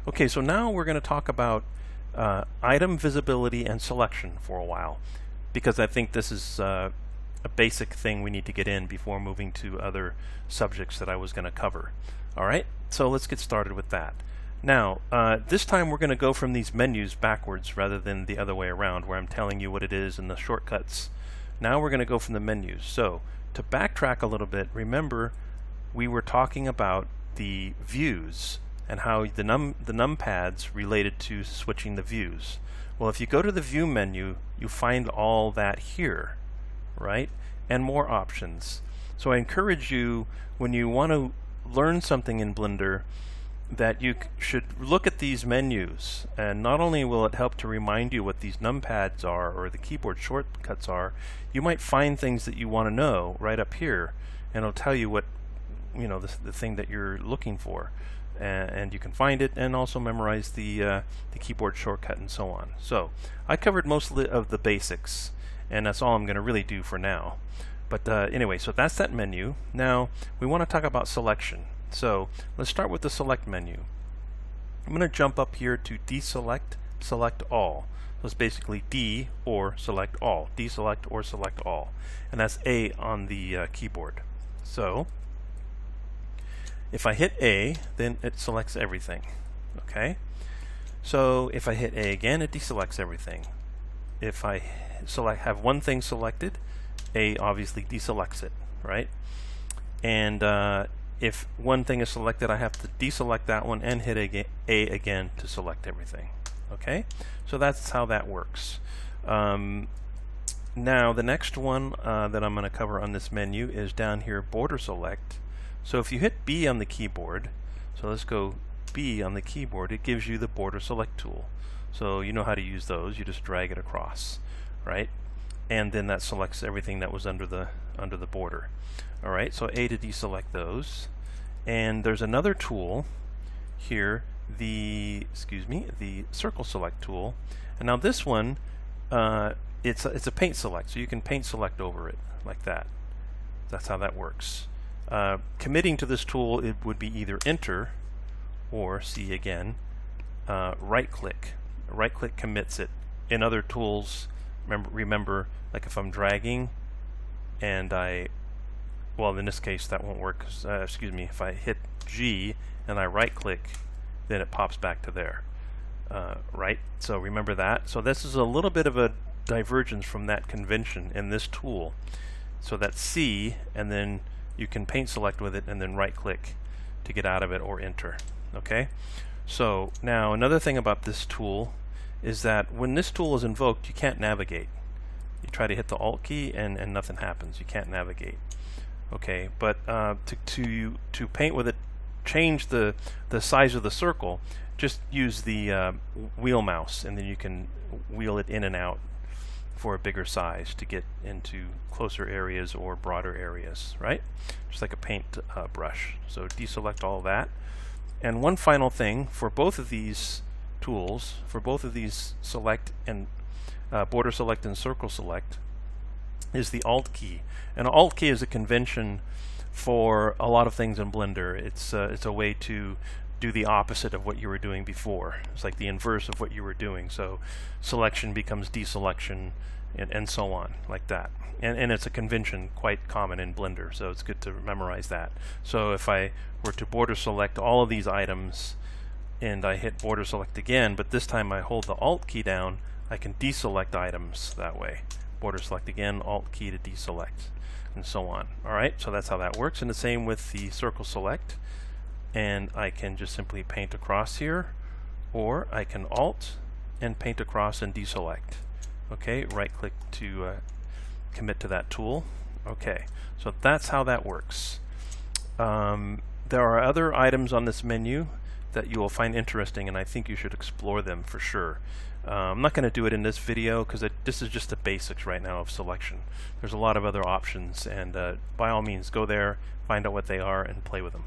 Okay, so now we're going to talk about item visibility and selection for a while, because I think this is a basic thing we need to get in before moving to other subjects that I was going to cover. Alright, so let's get started with that. Now, this time we're going to go from these menus backwards rather than the other way around, where I'm telling you what it is and the shortcuts. Now we're going to go from the menus. So, to backtrack a little bit, remember we were talking about the views and how the numpads related to switching the views. Well, if you go to the view menu, you find all that here, right? And more options. So I encourage you, when you want to learn something in Blender, that you should look at these menus, and not only will it help to remind you what these numpads are or the keyboard shortcuts are, you might find things that you want to know right up here, and it'll tell you what, you know, the thing that you're looking for, and you can find it and also memorize the keyboard shortcut and so on. So I covered most of the basics, and that's all I'm going to really do for now. But anyway, so that's that menu. Now we want to talk about selection. So let's start with the select menu. I'm going to jump up here to deselect, select all. So it's basically D or select all. Deselect or select all. And that's A on the keyboard. So if I hit A, then it selects everything. Okay? So if I hit A again, it deselects everything. If I have one thing selected, A obviously deselects it, right? And if one thing is selected, I have to deselect that one and hit A again to select everything. Okay? So that's how that works. Now the next one that I'm going to cover on this menu is down here, border select. So if you hit B on the keyboard, so let's go B on the keyboard, it gives you the border select tool. So you know how to use those. You just drag it across, right? And then that selects everything that was under the border. Alright, so A to deselect those. And there's another tool here, the circle select tool. And now this one, it's a paint select, so you can paint select over it like that. That's how that works. Committing to this tool, it would be either Enter or, C again, right click. Right click commits it. In other tools, remember, like if I'm dragging and well, in this case that won't work. If I hit G and I right click, then it pops back to there. Right? So remember that. So this is a little bit of a divergence from that convention in this tool. So that's C, and then you can paint select with it and then right click to get out of it or enter. Okay? So now another thing about this tool is that when this tool is invoked, you can't navigate. You try to hit the Alt key and nothing happens. You can't navigate. Okay, but to paint with it, change the size of the circle, just use the wheel mouse, and then you can wheel it in and out for a bigger size to get into closer areas or broader areas, right? Just like a paint brush. So deselect all that. And one final thing, for both of these tools, for both of these select and border select and circle select, is the Alt key. And Alt key is a convention for a lot of things in Blender. It's a way to do the opposite of what you were doing before. It's like the inverse of what you were doing. So selection becomes deselection, and so on, like that. And it's a convention quite common in Blender, so it's good to memorize that. So if I were to border select all of these items and I hit border select again, but this time I hold the Alt key down, I can deselect items that way. Border select again, Alt key to deselect, and so on. Alright, so that's how that works. And the same with the circle select. And I can just simply paint across here, or I can Alt and paint across and deselect. Okay, right click to commit to that tool. Okay, so that's how that works. There are other items on this menu that you will find interesting, and I think you should explore them for sure. I'm not going to do it in this video because this is just the basics right now of selection. There's a lot of other options, and by all means go there, find out what they are, and play with them.